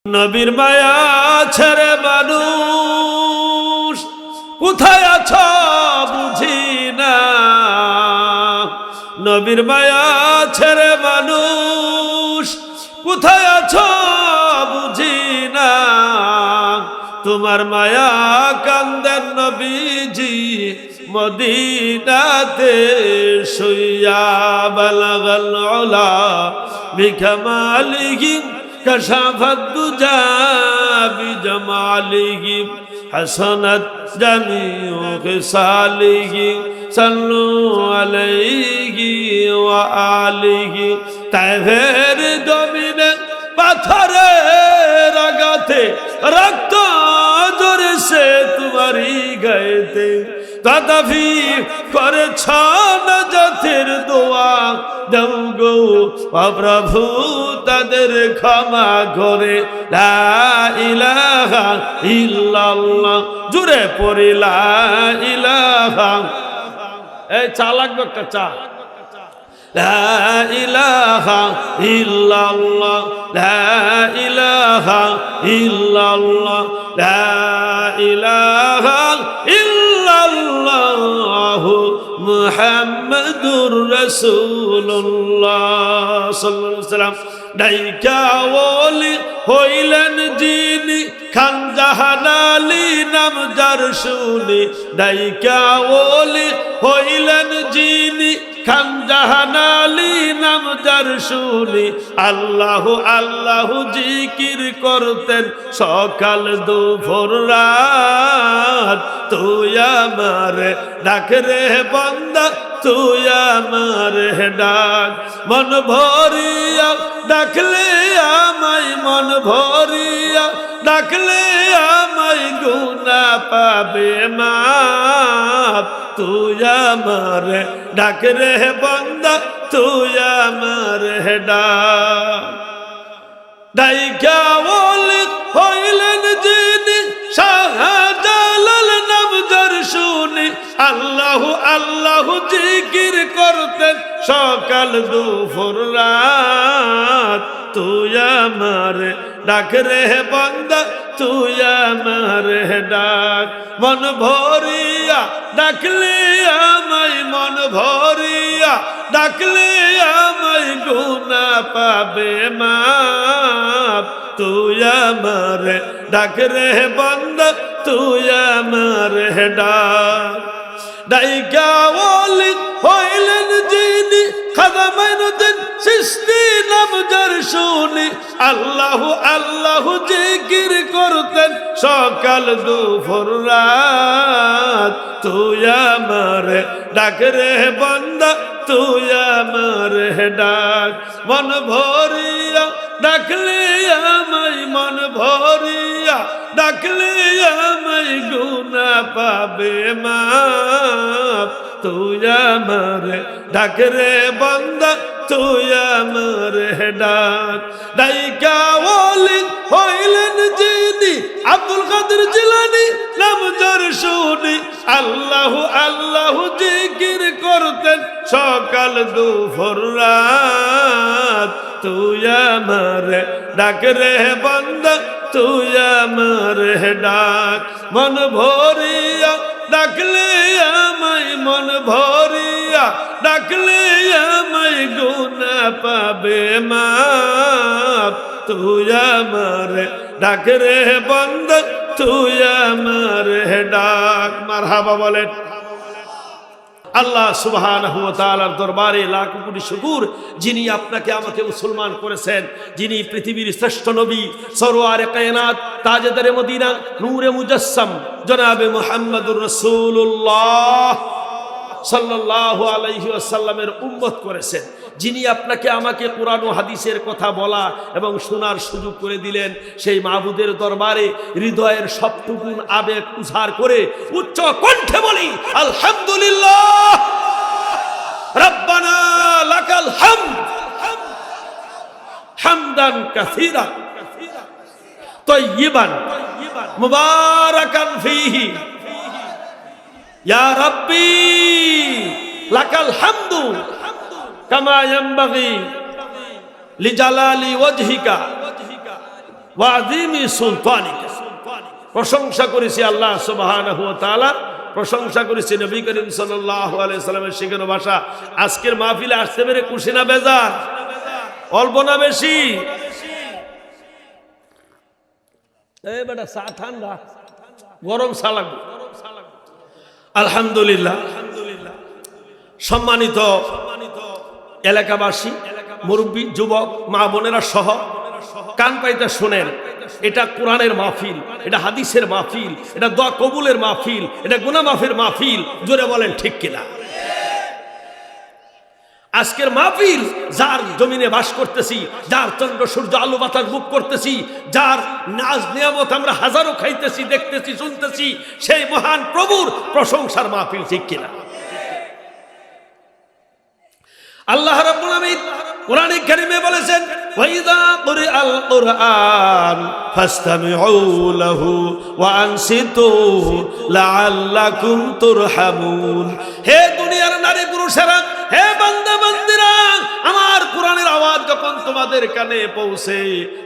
নবীর মায়া ছেড়ে মানুষ কোথায় আছো বুঝি না। নবীর মায়া ছেড়ে মানুষ কোথায় আছো বুঝি না। তোমার মায়া কান্দেন নবীজি মদিনাতে শুইয়া। বালাগাল উলা বিকামালিহি كشفت الدجى بجماله حسنت جميع خصاله صلوا عليه وآله তাইফের জমিনে পাথরের আঘাতে রক্ত ঝরেছে তোমারই গায়েতে। তথাপি করেছ নাজাতের দোয়া দাও গো প্রভু তাদের ক্ষমা করে। লা ইলাহা ইল্লাল্লাহ জুড়ে পড়ি লা ইলাহা। এই চা লাগবে একটা চা। লা ইলাহা ইল্লাল্লাহ লা ইলাহা ইল্লাল্লাহ লা ইলাহা ইল্লাল্লাহু মুহাম্মাদুর রাসূলুল্লাহ সাল্লাল্লাহু আলাইহি ওয়াসাল্লাম। ডাইকা ওলি হইলেন যিনি খান জাহান আলী নাম যার শুনি। ডাইকা ওলি হইলেন যিনি খান জাহান আলী নাম যার শুনি। আল্লাহু আল্লাহু জিকির করতেন সকাল দুপুর রাত। তুই আমার ডাক রে বান্দা তুই আমার ডাক। মন ভরিয়া ডাকলে আমায় মন ভরিয়া ডাকলে আমায় গুনাহ পাবে মাপ। তুই আমার ডাক রে বান্দা তুই আমার ডাক। ডাইকা ওলি হইলেন যিনি শাহজালাল নাম যার শুনি। আল্লাহু আল্লাহু জিকির করতেন সকাল দুপুর রাত। তুই আমার ডাক রে বান্দা তুই আমার ডাক। মন ভরিয়া ডাকলে আমায় মন ভরিয়া ডাকলে আমায় গুনাহ পাবে মাপ। তুই আমার ডাক রে বান্দা তুই আমার ডাক। ডাইকা ওলি হইলেন যিনি খাদামাইনুদ্দিন চিশতি নাম যার শুনি। আল্লাহু আল্লাহু জিকির করতেন সকাল দুপুর রাত। তুই আমার ডাক রে বান্দা তুই আমার ডাক। মন ভরিয়া ডাকলে আমায় মন ভরিয়া ডাকলে আমায় গুনাহ পাবে মাপ। তুই আমার ডাক রে বান্দা তুই আমার ডাক। ডাইকা ওলি হইলেন যিনি আব্দুল কাদের জিলানী নাম যার শুনি। আল্লাহু আল্লাহু জিকির করতেন সকাল দুপুর রাত। তুই আমার ডাক রে বান্দা তুই আমার ডাক। মন ভরিয়া ডাকলে আমায় মন ভরিয়া ডাকলে আমায় গুনাহ পাবে মাপ। তুই আমার ডাক রে বান্দা তুই আমার ডাক। মারহাবা বলেন। আল্লাহ সুবহানাহু ওয়া তাআলার দরবারে লাখ কোটি শুকর যিনি আপনাকে আমাকে মুসলমান করেছেন। যিনি পৃথিবীর শ্রেষ্ঠ নবী সরওয়ারে কায়নাত তাজদারে মদিনা নূরে মুজাসসাম জনাবে মুহাম্মদুর রাসূলুল্লাহ সাল্লাল্লাহু আলাইহি ওয়াসাল্লামের উম্মত করেছেন। যিনি আপনাকে আমাকে কোরআন ও হাদিসের কথা বলা এবং শোনার সুযোগ করে দিলেন। সেই মাবুদের দরবারে হৃদয়ের সবটুকু আবেগ উজাড় করে উচ্চ কণ্ঠে বলি আলহামদুলিল্লাহ রব্বানা লাকাল হামদ হামদান কাসীরা তাইয়িবান মুবারাকান ফীহি। ইয়া রাব্বি লাকাল হামদু কামা ইয়ানবাগি লিজালালি ওয়াজহিকা ওয়া আযীমি সুলতানিকা। প্রশংসা করেছি আল্লাহ সুবহানাহু ওয়া তাআলার, প্রশংসা করেছি নবী করিম সাল্লাল্লাহু আলাইহি সাল্লামের শেখানো ভাষা। আজকের মাহফিলে আসতে পেরে খুশি না বেজার? অল্প না বেশি? এই বেটা চা ঠান্ডা, গরম চা লাগবে। আলহামদুলিল্লাহ। সম্মানিত এলাকাবাসী, মুরব্বী, যুবক, মা বোনেরা সহ কান পাইতে শোনেন, এটা কোরআনের মাহফিল, এটা হাদিসের মাহফিল, এটা দোয়া কবুলের মাহফিল, এটা গুনাহ মাফের মাহফিল। জোরে বলেন ঠিক কিনা? আজকের মাহফিল যার জমিনে বাস করতেছি, যার চন্দ্র সূর্য আলো বাতাস বুক করতেছি, যার নাজ নিয়ামত আমরা হাজারো খাইতেছি, দেখতেছি, শুনতেছি, সেই মহান প্রভুর প্রশংসার মাহফিল, ঠিক কিনা? আল্লাহ রাব্বুল আলামিন কোরআনে কারিমে বলেছেন, ওয়াইদা কুরআল কুরআন ফাসতামিউ লাহু ওয়া আনসিতু লাআল্লাকুম তুরহামুন। হে দুনিয়ার নারী পুরুষেরা, হে বান্দা বান্দীরা, আমার কোরআনের আওয়াজ যখন তোমাদের কানে পৌঁছে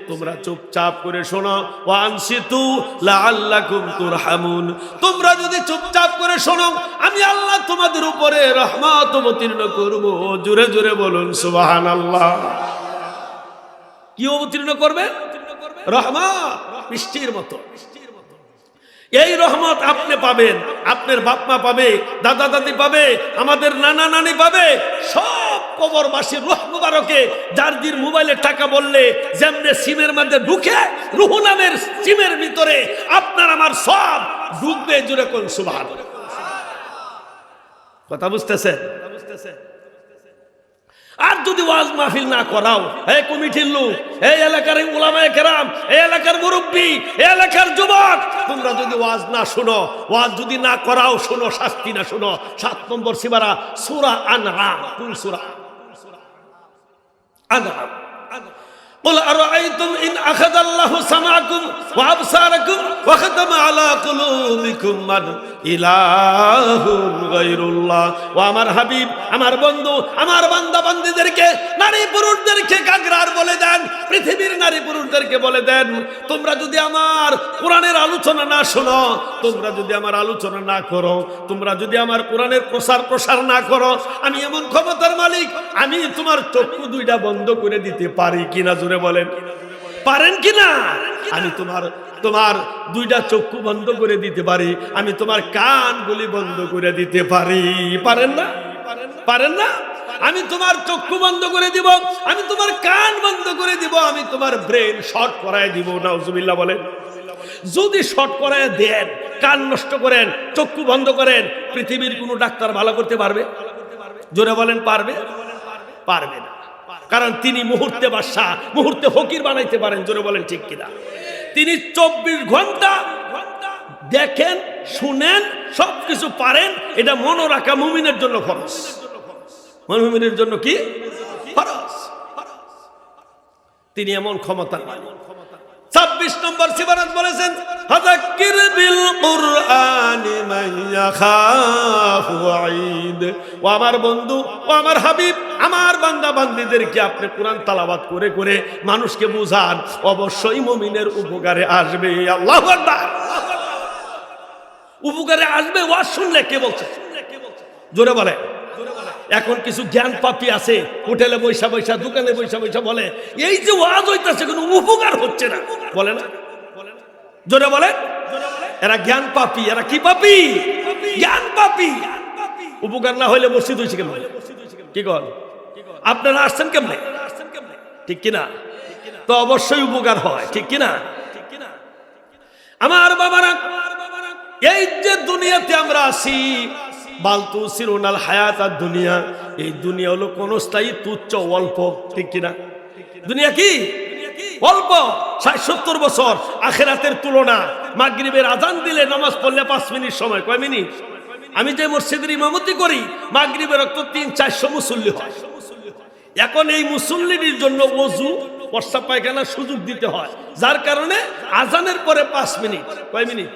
তোমরা চুপচাপ করে শোনো। ওয়া আনসিতু লাআল্লাকুম তুরহামুন। তোমরা যদি চুপচাপ করে শোনো, আমি আল্লাহ তোমাদের উপরে রহমত অবতীর্ণ করব। জোরে জোরে বলুন সুবহানাল্লাহ। কি অবতীর্ণ করবে? রহমত, বৃষ্টির মতো। এই রহমত আপনি পাবেন, আপনার বাপ মা পাবে, দাদা দাদি পাবে, আমাদের নানা নানি পাবে, সব কবরবাসীর রূহ মুবারকে যার জির মোবাইলে টাকা বললে যেমনে সিমের মধ্যে ঢুকে, রূহ নামের সিমের ভিতরে আপনার আমার সব ঢুকবে। জোরে কোন সুবহানাল্লাহ। কথা বুঝতেছেন? আর যদি ওয়াজ মাহফিল না করাও, এই কমিটির লোক, এই এলাকার উলামায়ে কেরাম, এই এলাকার মুরব্বী, এই এলাকার যুবক, তোমরা যদি ওয়াজ না শুনো, ওয়াজ যদি না করাও, শোনো শাস্তি না শুনো। 7 নম্বর সূরা, সূরা আনআম। কোন সূরা? আনআম। قل أرأيتم إن أخذ الله سمعكم وأبصاركم وختم على قلوبكم من إله غير الله। ও আমার হাবিব, আমার বন্ধু, আমার বান্দা বান্দীদেরকে, নারী পুরুষদেরকে কাগরার বলে দেন, পৃথিবীর নারী পুরুষদেরকে বলে দেন, তোমরা যদি আমার কোরআনের আলোচনা না শোনো, তোমরা যদি আমার আলোচনা না করো, তোমরা যদি আমার কোরআনের প্রসার না করো, আমি এমন ক্ষমতার মালিক, আমি তোমার চক্ষু দুইটা বন্ধ করে দিতে পারি কিনা? জোরে বলেন, পারেন কিনা? আমি তোমার দুইটা চক্ষু বন্ধ করে দিতে পারি, আমি তোমার কানগুলি বন্ধ করে দিতে পারি। পারেন না? পারেন না? আমি তোমার চক্ষু বন্ধ করে দিব, আমি তোমার কান বন্ধ করে দিব, আমি তোমার ব্রেন শর্ট করায় দিব। নাউজুবিল্লাহ বলেন। যদি শর্ট করায় দেন, কান নষ্ট করেন, চক্ষু বন্ধ করেন, পৃথিবীর কোনো ডাক্তার ভালো করতে পারবে? জোরে বলেন, পারবে? পারবে না। কারণ তিনি মুহূর্তে বাদশাহ, মুহূর্তে ফকির বানাইতে পারেন। জোরে বলেন ঠিক কিনা? তিনি 24 ঘন্টা দেখেন, শুনেন, সবকিছু পারেন। এটা মনে রাখা মুমিনের জন্য ফরজ। মুমিনের জন্য কি ফরজ? তিনি এমন ক্ষমতার মালিক। 26 নম্বর সিবারাত বলেছেন, ফাযাক্কির বিল কুরআনি মান ইয়াখাফু ওয়াঈদ। ও আমার বন্ধু, ও আমার হাবিব, আমার বান্দা বান্দীদেরকে আপনি কোরআন তেলাওয়াত করে করে মানুষকে বুঝান, অবশ্যই মুমিনের উপকারে আসবে। আল্লাহু আকবার। উপকারে আসবে ওয়াজ শুনলে। কে বলছে? জোরে বলে। এখন কিছু জ্ঞান পাপী আছে, হোটেলে বৈশা বৈশা, দোকানে বৈশা বৈশা বলে, এই যে ওয়াজ হইতাছে কোনো উপকার হচ্ছে না। বলে না? জোরে বলে। এরা জ্ঞান পাপী। এরা কি পাপী? জ্ঞান পাপী। উপকার না হইলে মসজিদ হইছে কেমন? কি কর? আপনারা আসছেন কেমনে? ঠিক কিনা? তো অবশ্যই উপকার হয়, ঠিক কিনা? আমার বাবারা, এই যে দুনিয়াতে আমরা আছি, বালতু সিরুনাল হায়াত আর দুনিয়া, এই দুনিয়া হলো ক্ষণস্থায়ী, তুচ্ছ, অল্প, ঠিক কিনা? দুনিয়া কি অল্প, 60-70 বছর। আখিরাতের তুলনা, মাগরিবের আজান দিলে নামাজ পড়লে 5 মিনিট সময়। কয় মিনিট? আমি যে মসজিদের ইমামতি করি, মাগরিবের রক্ত 300-400 মুসল্লি হয়। এখন এই মুসল্লির জন্য ওযু, প্রস্রাব পায়খানার সুযোগ দিতে হয়, যার কারণে আজানের পরে 5 মিনিট। কয় মিনিট?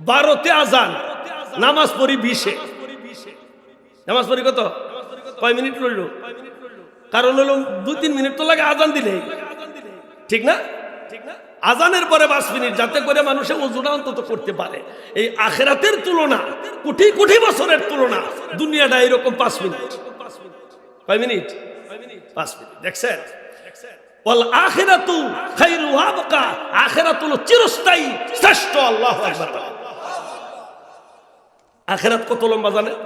12তে আজান, নামাজ পড়ি 20-এ। নামাজ পড়ি কত? কয় মিনিট রইল? কারণ হলো 2-3 মিনিট তো লাগে আজান দিলে, ঠিক না? আজানের পরে 5 মিনিট, যাতে করে মানুষে ওযুটা অন্তত করতে পারে। এই আখিরাতের তুলনা, কোটি কোটি বছরের তুলনা, দুনিয়াটা এরকম 5 মিনিট। কয় মিনিট? 5 মিনিট। দেখছেন? ওয়াল আখিরাতু খায়রু ওয়া আবকা, আখিরাত হলো চিরস্থায়ী, শ্রেষ্ঠ। আল্লাহু আকবার। আখিরাত কত লম্বা জানেন?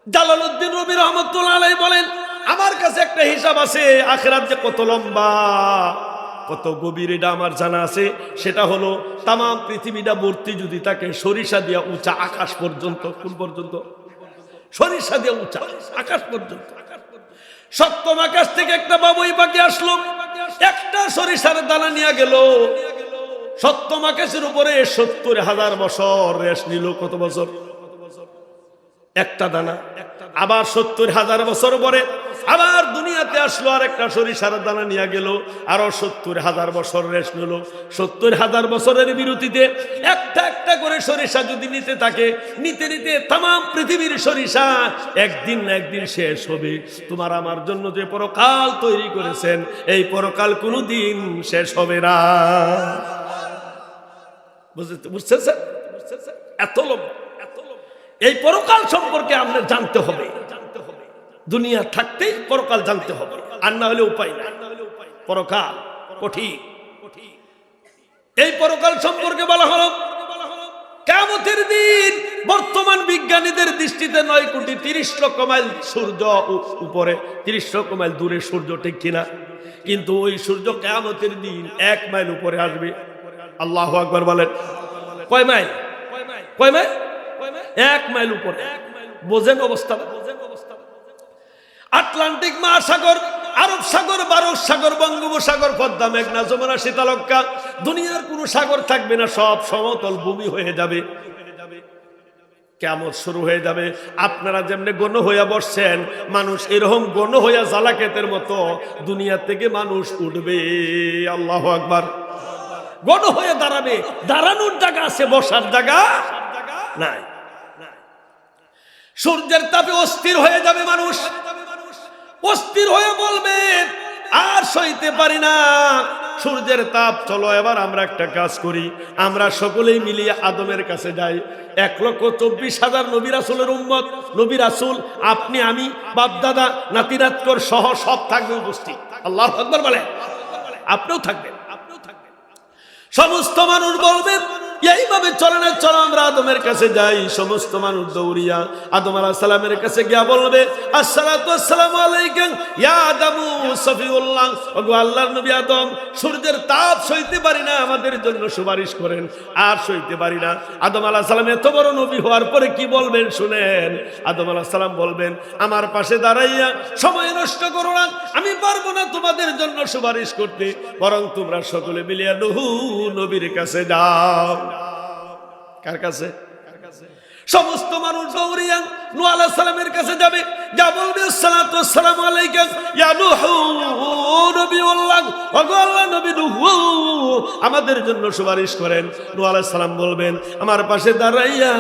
জালালউদ্দিন রুমি রাহমাতুল্লাহ আলাইহি বলেন, আমার কাছে একটা হিসাব আছে আখিরাত যে কত লম্বা, কত গভীর, এটা আমার জানা আছে। সেটা হলো তাম পৃথিবীটা ভর্তি যদি তাকে সরিষা দিয়া উঁচা আকাশ পর্যন্ত, কোন পর্যন্ত? সরিষা দিয়া উঁচা আকাশ পর্যন্ত। সপ্তম আকাশ থেকে একটা বাবুই পাখি আসলো, একটা সরিষার দানা নিয়ে গেল। সপ্তম আকাশের উপরে 70,000 বছর রেস্ট নিল। কত বছর? একটা দানা। আবার 70,000 বছর পরে আবার দুনিয়াতে আসলো, আর একটা সরিষার দানা নিয়ে গেল, আরো 70,000 বছর রেস্ট নিল। 70,000 বছরের বিরতিতে একটা একটা করে সরিষা যদি নিতে থাকে, নিতে নিতে তাম পৃথিবীর সরিষা একদিন না একদিন শেষ হবে। তোমার আমার জন্য যে পরকাল তৈরি করেছেন, এই পরকাল কোনোদিন শেষ হবে না। বুঝছেন? এত লম্বা। এই পরকাল সম্পর্কে আপনার জানতে হবে। দুনিয়া থাকতেই পরকাল জানতে হবে, আর না হলে উপায় নাই। পরকাল কঠিন। এই পরকাল সম্পর্কে বলা হলো কিয়ামতের দিন বর্তমান বিজ্ঞানীদের দৃষ্টিতে 9,30,00,000 মাইল সূর্য উপরে, 30,00,000 মাইল দূরে সূর্য, ঠিক কিনা? কিন্তু ওই সূর্য কিয়ামতের দিন 1 মাইল উপরে আসবে। আল্লাহু আকবার বলেন। কয় মাইল? কয় মাইল? 1 মাইল উপরে। বোঝেন অবস্থা? আটলান্টিক মহাসাগর, আরব সাগর, ভারত সাগর, বঙ্গোপসাগর, পদ্মা, মেঘনা, যমুনা, শীতলক্ষ্যা, দুনিয়ার কোনো সাগর থাকবে না, সব সমতল ভূমি হয়ে যাবে। কিয়ামত শুরু হয়ে যাবে। আপনারা যেমনি গণ হইয়া বসছেন, মানুষ এরকম গণ হইয়া জালাকেতের মতো দুনিয়া থেকে মানুষ উঠবে। আল্লাহু আকবার। গণ হয়ে দাঁড়াবে। দাঁড়ানোর জায়গা আছে, বসার জায়গা নাই। সূর্যের তাপে অস্থির হয়ে যাবে মানুষ। অস্থির হয়ে বলবে, আর সইতে পারি না সূর্যের তাপ, চলো এবার আমরা একটা কাজ করি, আমরা সকলেই মিলিয়ে আদমের কাছে যাই। 1,24,000 নবী রাসূলের উম্মত, নবী রাসূল, আপনি, আমি, বাপ দাদা, নাতিনাতকর সহ সব থাকবে উপস্থিত। আল্লাহু আকবার বলে। আপনিও থাকবেন। সমস্ত মানুষ বলবেন, এইভাবে চলে না, চলো আমরা আদমের কাছে যাই। সমস্ত মানুষ দৌড়িয়া আদম আলাইহিস সালামের কাছে গিয়া বলবে, আসসালাতু ওয়াসসালামু আলাইকা ইয়া আদামু সফিউল্লাহ, ওগো আল্লাহর নবী আদম, সূর্যের তাপ সইতে পারি না, আমাদের জন্য সুপারিশ করেন। আর সইতে পারি না। আদম আলাইহিস সালাম এত বড় নবী হওয়ার পরে কি বলবেন শুনেন। আদম আলাইহিস সালাম বলবেন, আমার পাশে দাঁড়াইয়া সময় নষ্ট করো না, আমি পারবো না তোমাদের জন্য সুপারিশ করতে, বরং তোমরা সকলে মিলিয়া নূহ নবীর কাছে যাও। কার কাছে? সমস্ত মানুষ দৌড়িয়া নূহ আলাইহিস সালামের কাছে যাবে, যা বলবে, আসসালাতু ওয়াসসালামু আলাইকা ইয়া নূহ নবিয়ুল্লাহ, ওগো আল্লাহর নবী নূহ, আমাদের জন্য সুপারিশ করেন। নূহ আলাইহিস সালাম বলবেন, আমার পাশে দাঁড়াইয়া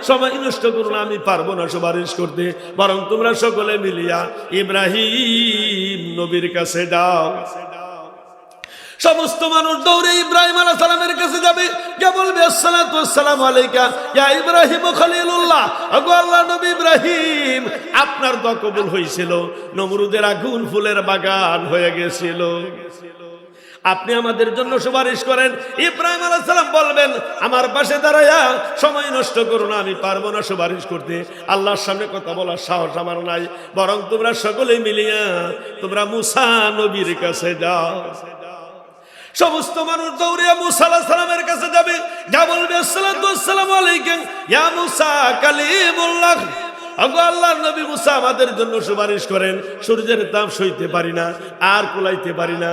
সময় নষ্ট করো না, আমি পারবো না সুপারিশ করতে, বরং তোমরা সকলে মিলিয়া ইব্রাহিম নবীর কাছে যাও। সমস্ত মানুষ দৌড়ে ইব্রাহিম আলাইহিস সালামের কাছে যাবে, কে বলবে, আসসালাতু ওয়াসসালামু আলাইকা ইয়া ইব্রাহিম খলিলুল্লাহ, ওগো আল্লাহর নবী ইব্রাহিম, আপনার দোয়া কবুল হয়েছিল, নমরুদের আগুন ফুলের বাগান হয়ে গেছিল, আপনি আমাদের জন্য সুপারিশ করেন। ইব্রাহিম আলাইহিস সালাম বলবেন, আমার পাশে দাঁড়ায়া সময় নষ্ট করো না, আমি পারবো না সুপারিশ করতে, আল্লাহর সামনে কথা বলার সাহস আমার নাই, বরং তোমরা সকলে মিলিয়া তোমরা মুসা নবীর কাছে যাও। সমস্ত মানুষ দৌড়িয়া মুসা আলাইহিস সালামের কাছে যাবে, যা বলবে, আসসালাতু ওয়াসসালামু আলাইকা ইয়া মুসা কালিমুল্লাহ, ওগো আল্লাহর নবী মুসা, আমাদের জন্য সুপারিশ করেন, সূর্যের তাপ সইতে পারি না, আর কুলাইতে পারি না।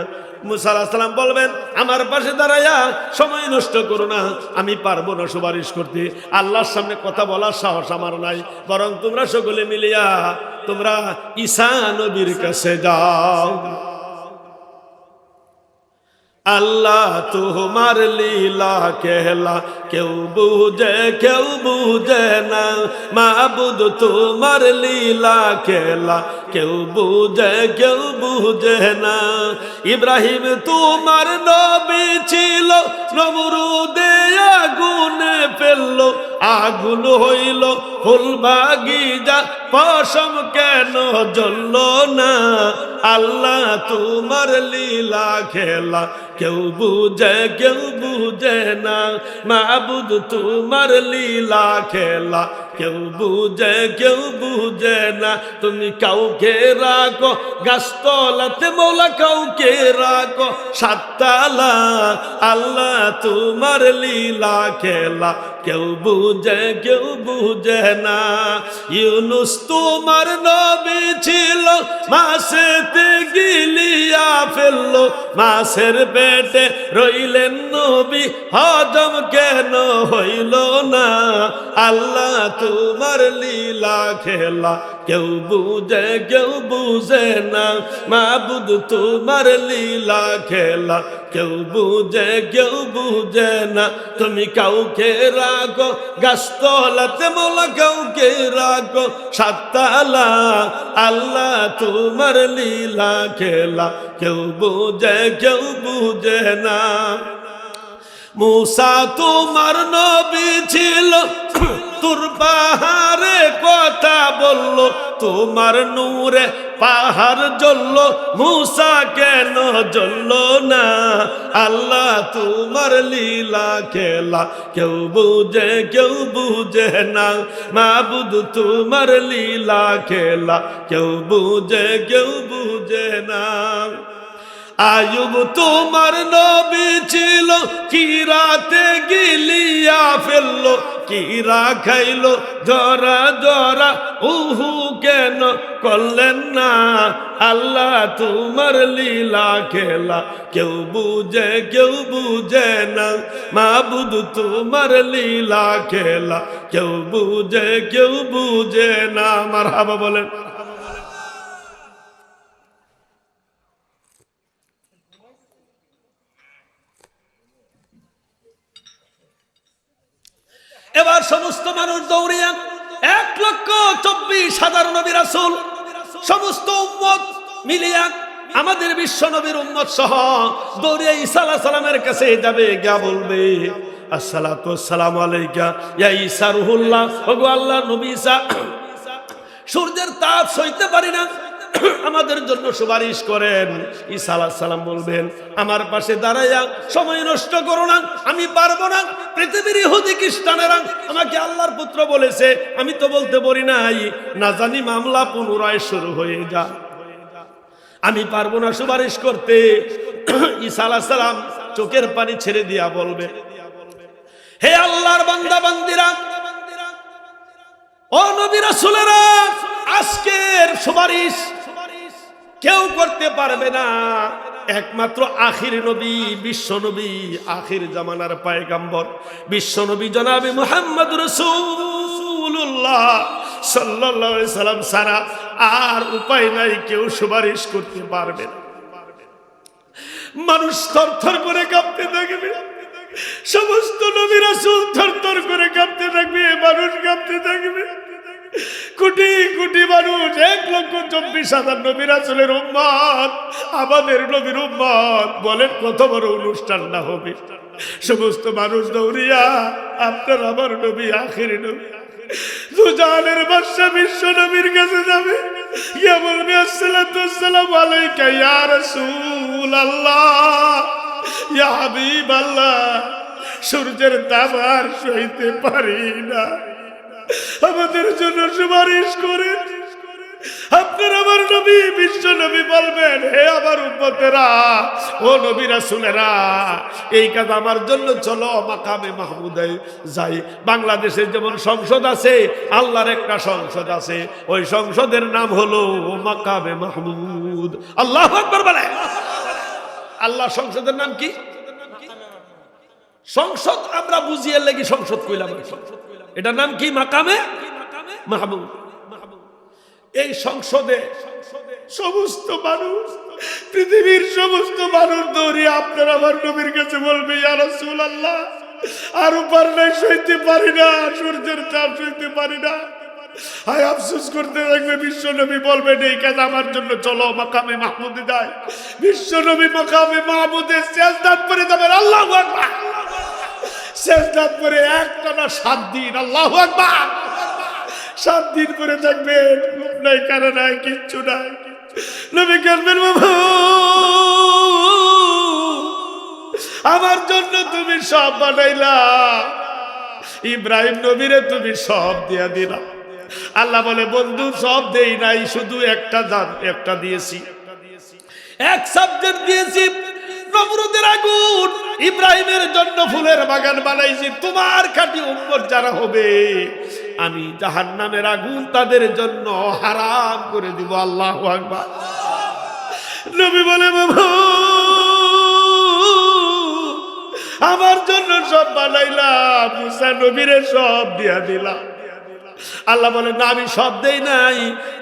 মুসা আলাইহিস সালাম বলবেন, আমার পাশে দাঁড়াইয়া সময় নষ্ট করো না, আমি পারবো না সুপারিশ করতে, আল্লাহর সামনে কথা বলার সাহস আমার নাই, বরং তোমরা সকলে মিলিয়া তোমরা ঈসা নবীর কাছে যাও। আল্লাহ তোমার লীলা খেলা কেউ বুঝে না, মাবুদ তোমার লীলা খেলা কেউ বুঝে না। ইব্রাহিম তোমার নবী ছিল, নমরুদে আগুনে ফেললো, আগুন হইল ফুল বাগিচা, পশম কেন জ্বলল না। আল্লাহ তোমার লীলা খেলা কেউ বুঝে না, মাবুদ তোমার লীলা খেলা কেউ বুঝে না। তুমি কাউকে রাখো গাছতলাতে, মৌলা কাউকে রাখো সাততলা, আল্লাহ তোমার লীলা খেলা কেউ বুঝে না। ইউনুস তোমার নবী ছিল, মাছেতে গিলিয়া ফেললো, মাছের পেটে রইলেন নবী, হজম কেন হইল না। আল্লাহ তোমার লীলা খেলা কেউ বুঝে না, মাবুদ তোমার লীলা খেলা কেউ বুঝে না। তুমি কাউকে রাখো গাছতলাতে, মৌলা কাউকে রাখো সাততলা, আল্লাহ তোমার লীলা খেলা কেউ বুঝে না। মূসা তোমার নবী ছিল, তুর পাহাড়ে কথা বলল, তোমার নূরে পাহাড় জ্বলল, মূসা কেন জ্বলল না। আল্লাহ তোমার লীলা খেলা কেউ বুঝে না, মাবুদ তোমার লীলা খেলা কেউ বুঝে না। আয়ুব তোমার নবী ছিল, কিরাতে গিলিয়া ফেললো, কিরা খাইলো জরা উহু কেন করলেন না। আল্লাহ তোমার লীলা খেলা কেউ বুঝে না, মাবুদ তোমার লীলা খেলা কেউ বুঝে না। মারহাবা বলেন। এবার সমস্ত মানুষ দৌড়িয়া 1,24,000 নবী রাসূল, সমস্ত উম্মত মিলিয়া আমাদের বিশ্ব নবীর উম্মত সহ দৌড়িয়া ঈসা আলাইহিস সালামের কাছে যাবে, গিয়া বলবে আসসালাতু ওয়াসসালামু আলাইকা ইয়া ঈসা রুহুল্লাহ। ওগো আল্লাহর নবী ঈসা, সূর্যের তাপ সইতে পারি না, আমাদের জন্য সুপারিশ করেন। ঈসা আলাইহিস সালাম বলবেন, আমার পাশে দাঁড়াইয়া সময় নষ্ট করো না, আমি পারবো না। পৃথিবীর ইহুদি খ্রিস্টানেরা আমাকে আল্লাহর পুত্র বলেছে, আমি তো বলতে পারি নাই, না জানি মামলা পুনরায় শুরু হয়ে যা, আমি পারবো না সুপারিশ করতে। ঈসা আলাইহিস সালাম চোখের পানি ছেড়ে দিয়া বলবে, হে আল্লাহর বান্দা বান্দিরা, ও নবী রাসূলেরা, আজকের সুপারিশ কেউ করতে পারবে না, একমাত্র আখির নবী, বিশ্ব নবী, আখির জামানার পয়গম্বর বিশ্ব নবী জনাবে মুহাম্মদ রাসূলুল্লাহ সাল্লাল্লাহু আলাইহি সাল্লাম ছাড়া আর উপায় নাই, কেউ সুপারিশ করতে পারবে না। মানুষ থরথর করে কাঁপতে থাকবে, সমস্ত নবী রাসূল থরথর করে কাঁপতে থাকবে, মানুষ কাঁপতে থাকবে। কোটি কোটি মানুষ, 1,24,000 নবী রাসূলের উম্মত, আমাদের নবীর উম্মত, বলেন কত বড় অনুষ্ঠানটা হবে। সমস্ত মানুষ দৌড়িয়া আপনার আমার নবী, আখির নবী, দুজাহানের বাদশা বিশ্ব নবীর কাছে যাবে, ইয়া বলবে আসসালাতু ওয়াসসালামু আলাইকা ইয়া রাসূলুল্লাহ, ইয়া হাবিবাল্লাহ, সূর্যের তাপ আর সইতে পারি না, আমাদের জন্য সুপারিশ করে। আপনার আমার নবী বিশ্ব নবী বলবেন, হে আমার উম্মতেরা, ও নবী রাসূলেরা, এই কাজ আমার জন্য চলো, মাকামে মাহমুদে যাই। বাংলাদেশে যেমন সংসদ আছে, আল্লাহর একটা সংসদ আছে, ওই সংসদের নাম হলো মাকামে মাহমুদ। আল্লাহু আকবার বলে। আল্লাহ সংসদের নাম কি? সংসদ আমরা বুঝিয়ে লাগি সংসদ কইলাম, এটার নাম কি? মাকামে মাহমুদ। এই সংসদে সমস্ত মানুষ পৃথিবীর সমস্ত মানুষ দৌড়ে আপনার আমার নবীর কাছে বলবে, ইয়া রাসূলুল্লাহ, আর উপার নাই, সইতে পারি না, সূর্যের তাপ সইতে পারি না। হায় আফসোস করতে থাকবে। বিশ্ব নবী বলবেন, এই কাজ আমার জন্য, চলো মাকামে মাহমুদে যায়। বিশ্ব নবী মাকামে মাহমুদে সিজদা করে যাবেন, আল্লাহু আকবার। সিজদা করে একটানা 7 দিন, আল্লাহু আকবার, 7 দিন করে থাকবেন। ঘুম নাই, কারো নাই, কিচ্ছু নাই। নবী কাঁদবেন, বাবা আমার জন্য তুমি সব বানাইলা, ইব্রাহিম নবীরে তুমি সব দিয়া দিলা। আল্লাহ বলে, বন্ধু সব দেই নাই, শুধু একটা দিয়েছি, এক সাবজেক্ট দিয়েছি, নমরুদের আগুন। ইব্রাহিমের জন্য ফুলের বাগান বানাইছি, তোমার খাঁটি উম্মত যারা হবে আমি জাহান্নামের আগুন তাদের জন্য হারাম করে দিব। আল্লাহু আকবার। নবী বলে, বাবা আমার জন্য সব বানাইলাম, মুসা নবীরে সব দিয়া দিলাম। আল্লাহ বলে, না আমি সব দেই নাই,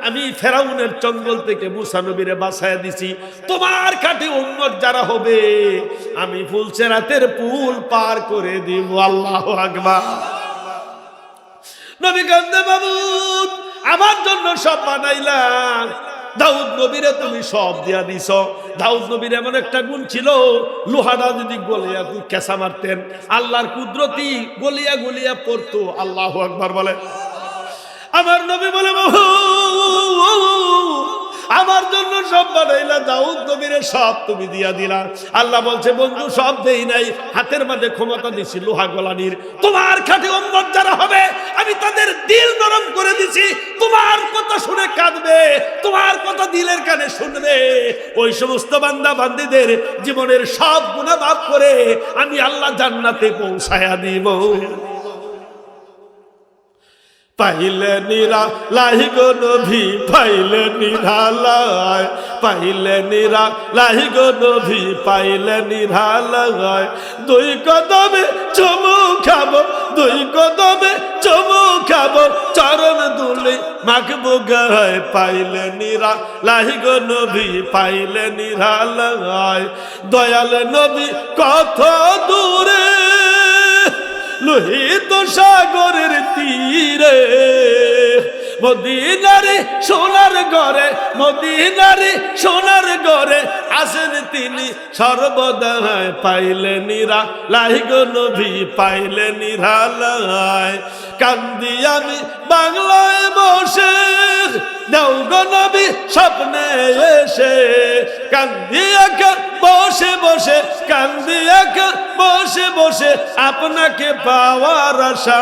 আমি ফেরাউনের জঙ্গল থেকে মুসা নবীরে বাঁচাইয়া দিছি, তোমার খাঁটি উম্মত যারা হবে আমি ফুলসেরাতের পুল পার করে দিব। আল্লাহু আকবার। নবী কান্দে, বাবু আমার জন্য সব বানাইলাম, দাউদ নবীরে তুমি সব দিয়া দিছ। দাউদ নবীর এমন একটা গুণ ছিল, লোহাটা যদি গলিয়া কেঁচা মারতেন, আল্লাহর কুদরতি গলিয়া গলিয়া পড়তো। আল্লাহু আকবার বলে। আমার নবী বলে, বাবু আমার জন্য সব বানাইলা, দাউদ নবীরে সব তুমি দিয়া দিলা। আল্লাহ বলছে, বন্ধু সব দেই নাই, হাতের মাঝে ক্ষমতা দিছি লোহা গলানির, তোমার খাঁটি উম্মত যারা হবে আমি তাদের দিল নরম করে দিছি, তোমার কথা শুনে কাঁদবে, তোমার কথা দিলের কানে শুনবে। ওই সমস্ত বান্দা বান্দীদের জীবনের সব গুনাহ মাফ করে আমি আল্লাহ জান্নাতে পৌঁছায়া দিব। পাইলে নিরালাই গো নবী, পাইলে নিরালাই, পাইলে নিরালাই গো নবী, পাইলে নিরালাই। 2 কদমে চুমু খাবো, 2 কদমে চুমু খাবো, চরণ দুলি মাখবো গায়ে। পাইলে নিরালাই গো নবী, পাইলে নিরালাই। দয়াল নবী কত দূরে, লোহিত সাগরের তীরে, মদিনারে সোনার ঘরে, মদিনারে সোনার ঘরে আসেন তিনি সর্বদা। পাইলে নিরালাই গো নবী, পাইলে নিরালাই। কান্দি আমি বাংলায় বসে, দাও গো নবী স্বপ্নে এসে, কান্দি একা বসে বসে, কান্দি একা বসে বসে, আপনাকে পাওয়ার আশা।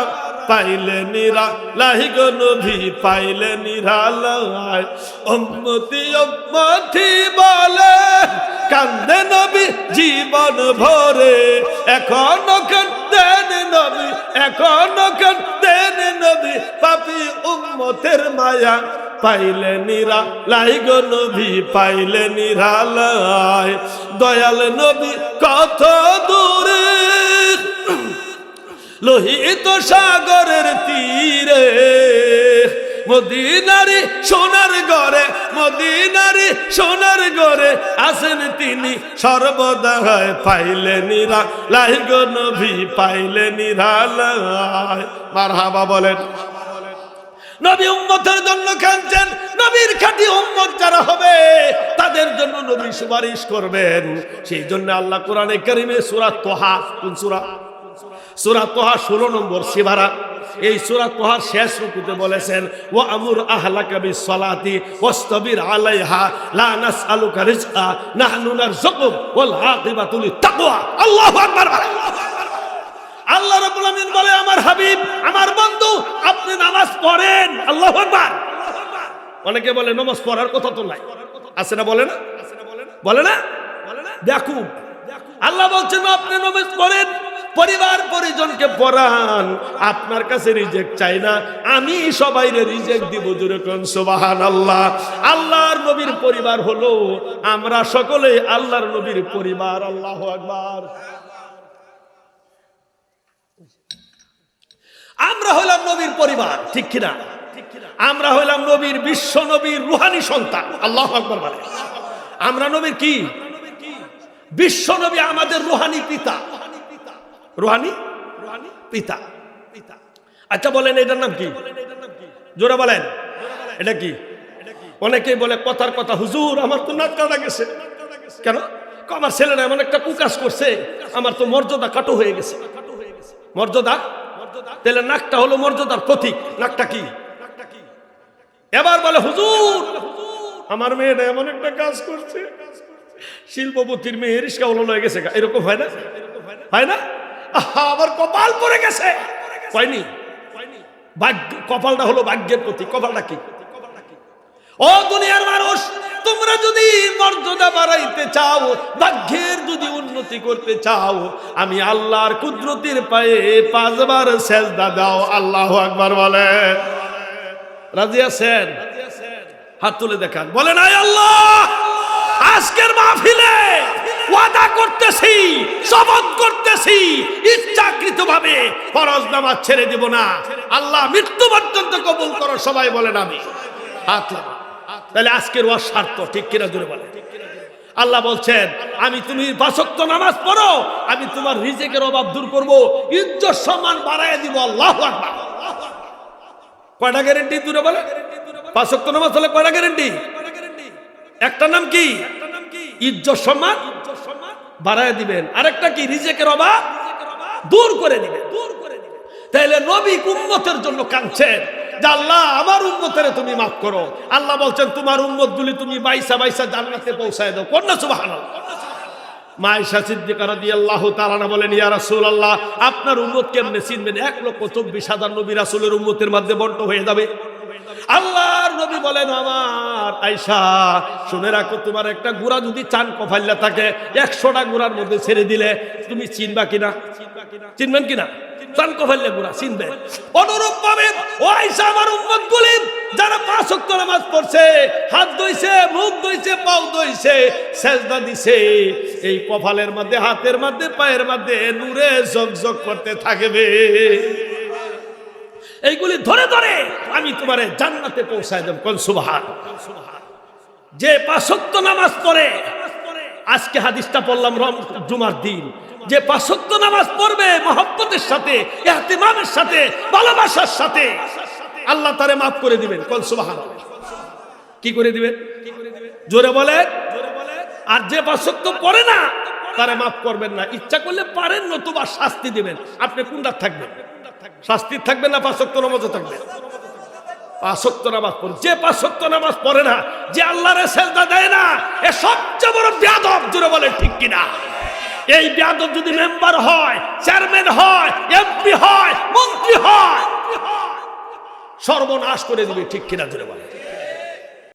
পাইলে নিরালাই গো নবী, পাইলে নিরালাই। উম্মতি উম্মতি বলে কান্দে নবী জীবন ভরে, এখনো কান্দেন নবী, এখনো কান্দেন নবী, পাপী উম্মতের মায়া। পাইলে নিরালাই গো নবী, পাইলে নিরালাই। দয়াল নবী কত দূরে, লোহিত সাগরের তীরে, মদিনারি সোনার ঘরে, মদিনারি সোনার ঘরে আসেন তিনি সর্বদা। পাইলে নিরালাই গো নবী, পাইলে নিরালাই। মারহাবা বলেন। নবী উম্মতের জন্য কাঁদছেন, নবীর খাঁটি উম্মত যারা হবে তাদের জন্য নবী সুপারিশ করবেন। সেই জন্য আল্লাহ কোরআনে কারিমে সূরা তোহা, কোন সূরা? সূরা তোহা 16 নম্বর সিবারা। এই সূরা তোহার শেষ রুকুতে বলেছেন, ওয়া আমুর আহলাকা বিসসালাতি ওয়াসতাবির আলাইহা লা নাসআলুকা রিজকা নাহনু নারযুকুক ওয়াল আকিবাতু লিত-তাকওয়া। আল্লাহু আকবার। আল্লাহ রাব্বুল আমিন বলে, আমার হাবিব, আমার বন্ধু, আপনি নামাজ পড়েন। আল্লাহু আকবার। অনেকে বলে নামাজ পড়ার কথা তো নাই, আছে না? বলে না, বলে না? দেখুন আল্লাহ বলছেন আপনি নামাজ পড়েন, পরিবার পরিজনকে পড়ান, আপনার কাছে রিজেক্ট চাই না, আমি সবাইরে রিজেক্ট দিব। জোরে কোন সুবহানাল্লাহ। আল্লাহর নবীর পরিবার হলো আমরা সকলে আল্লাহর নবীর পরিবার। আল্লাহু আকবার। আমরা হইলাম নবীর পরিবার, ঠিক কিনা? আমরা হইলাম নবীর, বিশ্ব নবীর রুহানি সন্তান। আল্লাহু আকবার বলে। আমরা নবীর কি বিশ্ব নবী আমাদের রুহানি পিতা, রুহানি পিতা। আচ্ছা বলেন এটার নাম কি? জোরে বলেন এটা কি? অনেকেই বলে কথার কথা, হুজুর আমার তো নাক কাটা গেছে। কেন? আমার ছেলেরা এমন একটা কুকাজ করছে, আমার তো মর্যাদা কাটো হয়ে গেছে। মর্যাদা? তাহলে নাকটা হলো মর্যাদার প্রতীক। নাকটা কি? এবার বলে হুজুর আমার মেয়েটা এমন একটা কাজ করছে, শিল্পপতির মেয়ে রিস্কা হলো লয়ে গেছে। এরকম হয় না? হয় না? আবার কপাল পড়ে গেছে। হয়নি? ভাগ্য, কপালটা হলো ভাগ্যের প্রতীক। কপালটা কি? ও দুনিয়ার মানুষ, তোমরা যদি মর্যাদা বাড়াইতে চাও, ভাগ্যের যদি উন্নতি করতে চাও, আমি আল্লাহর কুদরতের পায়ে 5 বার সেজদা দাও। আল্লাহু আকবার বলেন। রাজি আছেন? হাত তুলে দেখান, বলেন আয় আল্লাহ, আজকের মাহফিলে ওয়াদা করতেছি, শপথ করতেছি, ইচ্ছাকৃতভাবে ফরজ নামাজ ছেড়ে দেব না। আল্লাহ মৃত্যু পর্যন্ত কবুল করো। সবাই বলেন আমি। হাত লাগা। তাহলে আজকের ওয়াজ সার্থ, ঠিক কিনা জোরে বলেন। আল্লাহ বলছেন আমি, তুমি 5 ওয়াক্ত নামাজ পড়ো, আমি তোমার রিজিকের অভাব দূর করব, ইজ্জত সম্মান বাড়ায় দিব। আল্লাহু আকবার। কয়টা গ্যারান্টি দূরে বলে? 5 ওয়াক্ত নামাজ হলে কয়টা গ্যারান্টি? একটা নাম কি? ইজ্জত সম্মান বাড়ায় দিবেন। আরেকটা কি? রিজিকের অভাব দূর করে দিবেন। তাইলে নবী উম্মতের জন্য কাঁদছেন যে আল্লাহ আমার উম্মতের তুমি মাফ করো। আল্লাহ বলছেন তোমার উম্মত গুলি তুমি বাইসা বাইসা জান্নাতে পৌঁছায় দাও। কোন না সুবহানাল্লাহ। মা আয়েশা সিদ্দিকা রাদিয়াল্লাহু তাআলা বলেন, ইয়া রাসূলুল্লাহ আপনার উম্মত কেমনে চিনবেন? 1,24,000 নবী রাসূলের উম্মতের মধ্যে বন্ট হয়ে যাবে। আল্লাহর নবী বলেন, আমার আয়েশা শুনে রাখো, তোমার একটা গুড়া যদি চান কফাইল্লা থাকে, 100টা গুড়ার মধ্যে ছেড়ে দিলে তুমি চিনবা কিনা? চিনবেন কিনা? চান কফাইল্লা গুড়া চিনবেন। অনুরূপ ভাবে ও আয়েশা আমার উম্মতগুলি যারা 5 ওয়াক্ত নামাজ পড়ছে, হাত ধুইছে, মুখ ধুইছে, পাও ধুইছে, সেজদা দিছে, এই কপালের মধ্যে, হাতের মধ্যে, পায়ের মধ্যে নূরে ঝকঝক করতে থাকবে। এইগুলি ধরে ধরে আমি তোমারে জান্নাতে পৌঁছায় দেব। কোন সুবহানাল্লাহ। যে 5 ওয়াক্ত নামাজ পড়ে, আজকে হাদিসটা পড়লাম জুমার দিন, যে 5 ওয়াক্ত নামাজ পড়বে মহব্বতের সাথে, ইহতিমামের সাথে, ভালোবাসার সাথে, আল্লাহ তারে মাফ করে দিবেন। কোন সুবহানাল্লাহ। কি করে দিবেন? জোরে বলেন। আর যে 5 ওয়াক্ত পড়ে না তারে মাফ করবেন না। ইচ্ছা করলে পারেন, নতুবা শাস্তি দিবেন। আপনি কোনটা থাকবেন? শাস্তি থাকবেন না 5 ওয়াক্ত নামাজে থাকবেন? 5 ওয়াক্ত নামাজ পড়ে। যে 5 ওয়াক্ত নামাজ পড়ে না, যে আল্লাহরে সেজদা দেয় না, এ সবচেয়ে বড় বেয়াদব। জোরে বলেন ঠিক কিনা? এই বেয়াদব যদি মেম্বার হয়, চেয়ারম্যান হয়, এমপি হয়, মন্ত্রী হয়, সর্বনাশ করে দিবে। ঠিক কিনা জোরে বলেন।